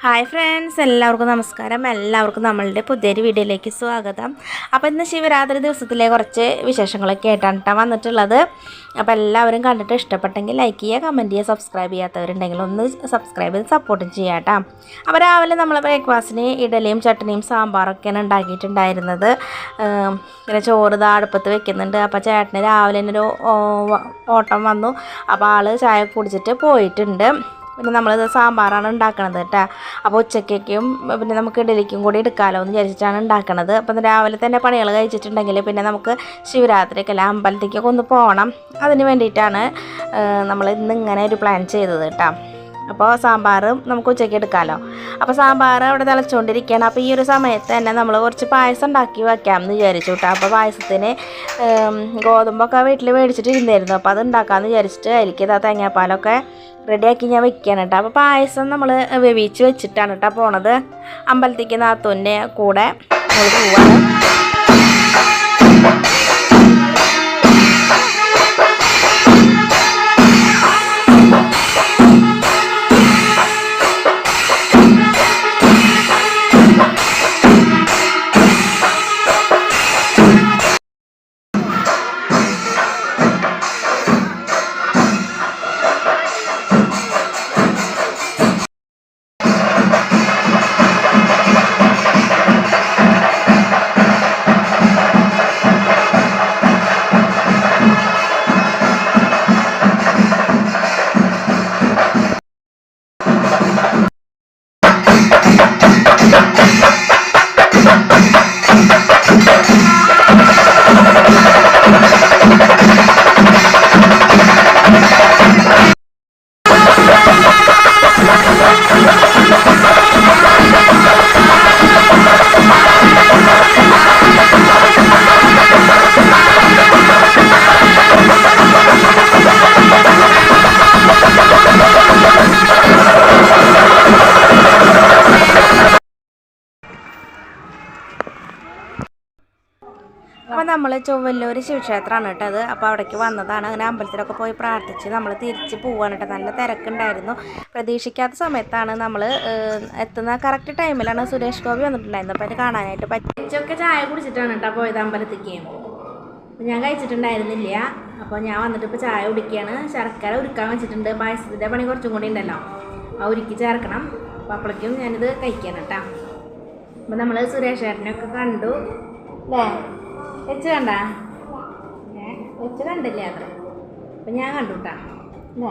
Hi friends, എല്ലാവർക്കും നമസ്കാരം. എല്ലാവർക്കും നമ്മളുടെ പുതിയൊരു വീഡിയോയിലേക്ക് സ്വാഗതം. അപ്പോൾ ഇന്ന് ശിവരാത്രി ദിവസത്തിലെ കുറച്ച് വിശേഷങ്ങളൊക്കെ ആയിട്ടാണ് കേട്ടോ വന്നിട്ടുള്ളത്. അപ്പോൾ എല്ലാവരും കണ്ടിട്ട് ഇഷ്ടപ്പെട്ടെങ്കിൽ ലൈക്ക് ചെയ്യുക, കമൻറ്റ് ചെയ്യുക, സബ്സ്ക്രൈബ് ചെയ്യാത്തവരുണ്ടെങ്കിൽ ഒന്ന് സബ്സ്ക്രൈബ് ചെയ്ത് സപ്പോർട്ടും ചെയ്യാം കേട്ടോ. അപ്പോൾ രാവിലെ നമ്മൾ ബ്രേക്ക്ഫാസ്റ്റിന് ഇഡലിയും ചട്നിയും സാമ്പാറൊക്കെയാണ് ഉണ്ടാക്കിയിട്ടുണ്ടായിരുന്നത്. പിന്നെ ചോറ് അടുപ്പത്ത് വെക്കുന്നുണ്ട്. അപ്പോൾ ചേട്ടന് രാവിലെ തന്നെ ഒരു ഓട്ടം വന്നു. അപ്പോൾ ആൾ ചായ കുടിച്ചിട്ട് പോയിട്ടുണ്ട്. പിന്നെ നമ്മളിത് സാമ്പാറാണ് ഉണ്ടാക്കണത് കേട്ടോ. അപ്പോൾ ഉച്ചയ്ക്കും പിന്നെ നമുക്ക് ഇഡലിക്കും കൂടി എടുക്കാമല്ലോ എന്ന് വിചാരിച്ചിട്ടാണ് ഉണ്ടാക്കണത്. അപ്പം രാവിലെ തന്നെ പണികൾ കഴിച്ചിട്ടുണ്ടെങ്കിൽ പിന്നെ നമുക്ക് ശിവരാത്രിക്കല്ല അമ്പലത്തേക്കൊക്കെ ഒന്ന് പോകണം. അതിന് വേണ്ടിയിട്ടാണ് നമ്മൾ ഇന്നിങ്ങനെ ഒരു പ്ലാൻ ചെയ്തത് കേട്ടോ. അപ്പോൾ സാമ്പാറും നമുക്ക് ഉച്ചയ്ക്ക് എടുക്കാമല്ലോ. അപ്പോൾ സാമ്പാർ അവിടെ തിളച്ചുകൊണ്ടിരിക്കുകയാണ്. അപ്പോൾ ഈ ഒരു സമയത്ത് തന്നെ നമ്മൾ കുറച്ച് പായസം ഉണ്ടാക്കി വയ്ക്കാമെന്ന് വിചാരിച്ചു കേട്ടോ. അപ്പോൾ പായസത്തിന് ഗോതമ്പൊക്കെ വീട്ടിൽ മേടിച്ചിട്ടിരുന്നായിരുന്നു. അപ്പോൾ അത് ഉണ്ടാക്കാമെന്ന് വിചാരിച്ചിട്ട് അതിലേക്ക് തേങ്ങാപ്പാലൊക്കെ റെഡിയാക്കി ഞാൻ വെക്കുകയാണ് കേട്ടോ. അപ്പോൾ പായസം നമ്മൾ വേവിച്ച് വെച്ചിട്ടാണ് കേട്ടോ പോണത്. അമ്പലത്തേക്ക് നാത്തൂൻ്റെ കൂടെ നമ്മൾ പോവാണ്. അപ്പോൾ നമ്മൾ ചൊവ്വല്ലൂർ ശിവക്ഷേത്രമാണ് കേട്ടോ അത്. അപ്പോൾ അവിടേക്ക് വന്നതാണ്. അങ്ങനെ അമ്പലത്തിലൊക്കെ പോയി പ്രാർത്ഥിച്ച് നമ്മൾ തിരിച്ച് പോവാണ് കേട്ടോ. നല്ല തിരക്കുണ്ടായിരുന്നു. പ്രതീക്ഷിക്കാത്ത സമയത്താണ് നമ്മൾ എത്തുന്ന കറക്റ്റ് ടൈമിലാണ് സുരേഷ് ഗോപി വന്നിട്ടുണ്ടായിരുന്നത്. അപ്പോൾ അത് കാണാനായിട്ട് പറ്റിയൊക്കെ ചായ കുടിച്ചിട്ടാണ് കേട്ടോ പോയത് അമ്പലത്തേക്ക്. അപ്പോൾ ഞാൻ കഴിച്ചിട്ടുണ്ടായിരുന്നില്ല. അപ്പോൾ ഞാൻ വന്നിട്ട് ഇപ്പോൾ ചായ കുടിക്കുകയാണ്. ശർക്കര ഉരുക്കാൻ വെച്ചിട്ടുണ്ട്. പായസത്തിൻ്റെ പണി കുറച്ചും കൂടി ഉണ്ടല്ലോ, ആ ഉരുക്കി ചേർക്കണം. അപ്പോൾ അപ്പോഴേക്കും ഞാനിത് കഴിക്കണം കേട്ടോ. അപ്പോൾ നമ്മൾ സുരേഷ് ചേട്ടനൊക്കെ കണ്ടു അല്ലേ? വെച്ച് കണ്ട വെച്ച് കണ്ടില്ലേ അത്ര. അപ്പം ഞാൻ കണ്ടു കേട്ടാ അല്ലേ?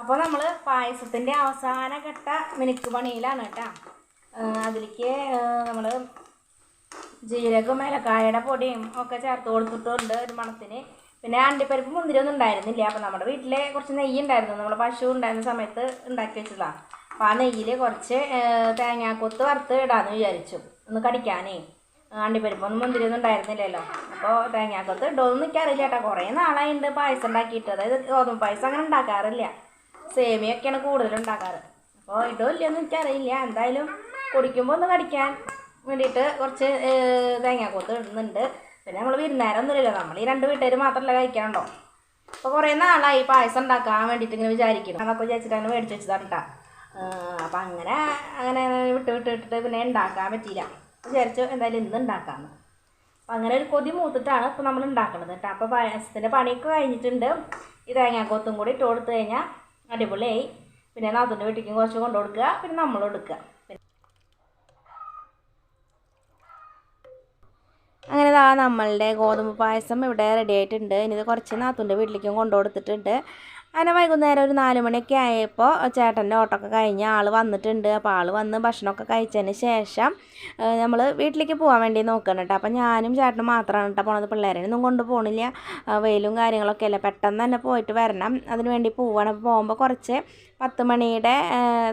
അപ്പോൾ നമ്മൾ പായസത്തിൻ്റെ അവസാന ഘട്ട മിനുക്ക് പണിയിലാണ് കേട്ടോ. അതിലേക്ക് നമ്മൾ ജീരകവും ഏലക്കായയുടെ പൊടിയും ഒക്കെ ചേർത്ത് കൊടുത്തിട്ടുണ്ട് ഒരു മണത്തിന്. പിന്നെ അണ്ടിപ്പരിപ്പ് മുന്തിരി ഒന്നും ഉണ്ടായിരുന്നില്ല. അപ്പോൾ നമ്മുടെ വീട്ടിലെ കുറച്ച് നെയ്യ് ഉണ്ടായിരുന്നു. നമ്മൾ പശു ഉണ്ടായിരുന്ന സമയത്ത് ഉണ്ടാക്കി വെച്ചതാണ്. അപ്പോൾ ആ നെയ്യിൽ കുറച്ച് തേങ്ങാക്കൊത്ത് വറുത്ത് ഇടാമെന്ന് വിചാരിച്ചു, ഒന്ന് കടിക്കാനേ. അണ്ടിപ്പരിപ്പൊന്നും മുന്തിരി ഒന്നും ഉണ്ടായിരുന്നില്ലല്ലോ. അപ്പോൾ തേങ്ങാക്കൊത്ത് ഇടുമെന്ന് എനിക്കറിയില്ല കേട്ടോ. കുറേ നാളായിട്ടുണ്ട് പായസം ഉണ്ടാക്കിയിട്ട്. അതായത് ഗോതമ്പ് പായസം അങ്ങനെ ഉണ്ടാക്കാറില്ല, സേമിയൊക്കെയാണ് കൂടുതലും ഉണ്ടാക്കാറ്. അപ്പോൾ ഇടുമില്ലെന്ന് എനിക്കറിയില്ല. എന്തായാലും കുടിക്കുമ്പോൾ ഒന്ന് കടിക്കാൻ വേണ്ടിയിട്ട് കുറച്ച് തേങ്ങാക്കൊത്ത് ഇടുന്നുണ്ട്. പിന്നെ നമ്മൾ വിരുന്നേരമൊന്നുമില്ലല്ലോ, നമ്മൾ ഈ രണ്ട് വീട്ടുകാർ മാത്രമല്ല കഴിക്കാനുണ്ടോ. അപ്പോൾ കുറേ നാളായി പായസം ഉണ്ടാക്കാൻ വേണ്ടിയിട്ട് ഇങ്ങനെ വിചാരിക്കണം. അതൊക്കെ വിചാരിച്ചിട്ട് അങ്ങനെ മേടിച്ച് വെച്ചതാണ് കേട്ടോ. അപ്പം അങ്ങനെ വിട്ടിട്ട് പിന്നെ ഉണ്ടാക്കാൻ പറ്റിയില്ല. വിചാരിച്ചു എന്തായാലും ഇന്ന് ഉണ്ടാക്കാമെന്ന്. അപ്പം അങ്ങനെ ഒരു കൊതി മൂത്തിട്ടാണ് ഇപ്പോൾ നമ്മൾ ഉണ്ടാക്കുന്നത് കേട്ടോ. അപ്പോൾ പായസത്തിൻ്റെ പണിയൊക്കെ കഴിഞ്ഞിട്ടുണ്ട്. ഈ തേങ്ങാക്കൊത്തും കൂടി ഇട്ട് കൊടുത്തു കഴിഞ്ഞാൽ അടിപൊളിയായി. പിന്നെ നാത്തൂൻ്റെ വീട്ടിലേക്കും കുറച്ച് കൊണ്ടു കൊടുക്കുക, പിന്നെ നമ്മളും എടുക്കുക. അങ്ങനെ നമ്മളുടെ ഗോതമ്പ് പായസം ഇവിടെ റെഡി ആയിട്ടുണ്ട്. ഇനി ഇത് കുറച്ച് നാത്തൂൻ്റെ വീട്ടിലേക്കും കൊണ്ടു കൊടുത്തിട്ടുണ്ട്. അങ്ങനെ വൈകുന്നേരം ഒരു 4 മണിയൊക്കെ ആയപ്പോൾ ചേട്ടൻ്റെ ഓട്ടമൊക്കെ കഴിഞ്ഞ് ആൾ വന്നിട്ടുണ്ട്. അപ്പോൾ ആൾ വന്ന് ഭക്ഷണമൊക്കെ കഴിച്ചതിന് ശേഷം നമ്മൾ വീട്ടിലേക്ക് പോകാൻ വേണ്ടി നോക്കണം കേട്ടോ. അപ്പോൾ ഞാനും ചേട്ടനും മാത്രമാണ് കേട്ടോ പോണത്. പിള്ളേരെയൊന്നും കൊണ്ട് പോകണില്ല, വെയിലും കാര്യങ്ങളൊക്കെ അല്ലേ, പെട്ടെന്ന് തന്നെ പോയിട്ട് വരണം. അതിന് വേണ്ടി പോവാണ്. പോകുമ്പോൾ കുറച്ച് 10 മണിയുടെ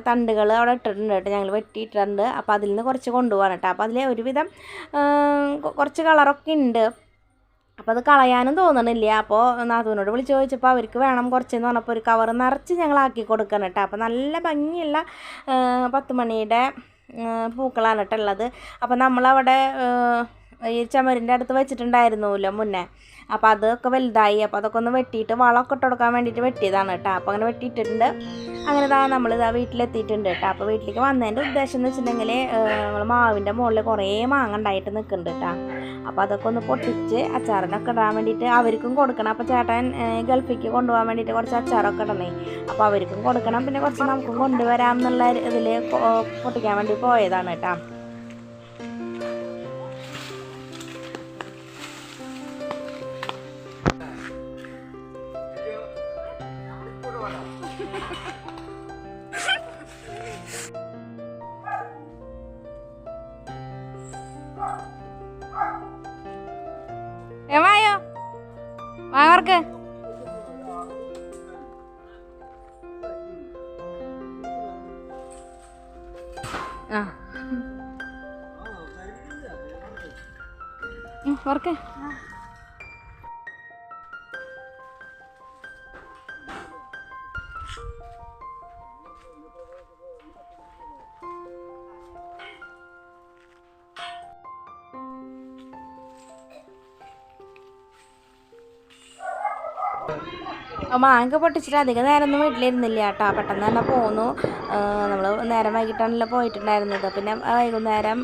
തണ്ടുകൾ അവിടെ ഇട്ടിട്ടുണ്ട് കേട്ടോ, ഞങ്ങൾ വെട്ടിയിട്ടുണ്ട്. അപ്പോൾ അതിൽ നിന്ന് കുറച്ച് കൊണ്ടുപോകാൻ കേട്ടോ. അപ്പോൾ അതിൽ ഒരുവിധം കുറച്ച് കളറൊക്കെ ഉണ്ട്. അപ്പോൾ അത് കളയാനും തോന്നണില്ല. അപ്പോൾ നാത്തൂനോട് വിളിച്ച് ചോദിച്ചപ്പോൾ അവർക്ക് വേണം കുറച്ചെന്ന് പറഞ്ഞപ്പോൾ ഒരു കവർ നിറച്ച് ഞങ്ങളാക്കി കൊടുക്കണം കേട്ടോ. അപ്പോൾ നല്ല ഭംഗിയുള്ള 10 മണിയുടെ പൂക്കളാണ് കേട്ടോ ഉള്ളത്. അപ്പോൾ നമ്മളവിടെ ഈ ചുമരിൻ്റെ അടുത്ത് വെച്ചിട്ടുണ്ടായിരുന്നല്ലോ മുന്നേ. അപ്പോൾ അതൊക്കെ വലുതായി. അപ്പോൾ അതൊക്കെ ഒന്ന് വെട്ടിയിട്ട് വളമൊക്കെ ഇട്ട് കൊടുക്കാൻ വേണ്ടിയിട്ട് വെട്ടിയതാണ് കേട്ടോ. അപ്പോൾ അങ്ങനെ വെട്ടിയിട്ടുണ്ട്. അങ്ങനെ നമ്മളിതാ വീട്ടിലെത്തിയിട്ടുണ്ട് കേട്ടോ. അപ്പോൾ വീട്ടിലേക്ക് വന്നതിൻ്റെ ഉദ്ദേശം എന്ന് വെച്ചിട്ടുണ്ടെങ്കിൽ നമ്മൾ മാവിൻ്റെ മുകളിൽ കുറേ മാങ്ങ ഉണ്ടായിട്ട് നിൽക്കുന്നുണ്ട് കേട്ടോ. അപ്പോൾ അതൊക്കെ ഒന്ന് പൊട്ടിച്ച് അച്ചാറിനൊക്കെ ഇടാൻ വേണ്ടിയിട്ട് അവർക്കും കൊടുക്കണം. അപ്പോൾ ചേട്ടൻ ഗൾഫിലേക്ക് കൊണ്ടുപോകാൻ വേണ്ടിയിട്ട് കുറച്ച് അച്ചാറൊക്കെ ഇടണേ. അപ്പോൾ അവർക്കും കൊടുക്കണം, പിന്നെ കുറച്ച് നമുക്കും കൊണ്ടുവരാം എന്നുള്ള ഇതിൽ പൊട്ടിക്കാൻ വേണ്ടി പോയതാണ് കേട്ടോ. വായോ വാവർക്ക് വർക്ക് മാങ്ങ പൊട്ടിച്ചിട്ട് അധികം നേരമൊന്നും വീട്ടിലിരുന്നില്ല കേട്ടോ. പെട്ടെന്ന് തന്നെ പോന്നു. നമ്മൾ നേരം വൈകിട്ടാണല്ലോ പോയിട്ടുണ്ടായിരുന്നത്. പിന്നെ വൈകുന്നേരം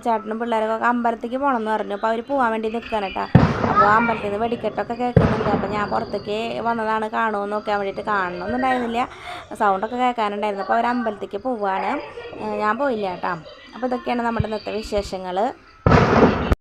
ചേട്ടനും പിള്ളേരൊക്കെ അമ്പലത്തേക്ക് പോകണമെന്ന് പറഞ്ഞു. അപ്പോൾ അവർ പോകാൻ വേണ്ടി നിൽക്കുകയാണ് കേട്ടോ. അപ്പോൾ അമ്പലത്തിൽ നിന്ന് വെടിക്കെട്ടൊക്കെ കേൾക്കുന്നുണ്ട്. അപ്പോൾ ഞാൻ പുറത്തേക്ക് വന്നതാണ് കാണുമെന്ന് നോക്കാൻ വേണ്ടിയിട്ട്. കാണണമെന്നുണ്ടായിരുന്നില്ല, സൗണ്ടൊക്കെ കേൾക്കാനുണ്ടായിരുന്നു. അപ്പോൾ അവർ അമ്പലത്തേക്ക് പോവുകയാണ്, ഞാൻ പോയില്ല കേട്ടോ. അപ്പോൾ ഇതൊക്കെയാണ് നമ്മുടെ ഇന്നത്തെ വിശേഷങ്ങൾ.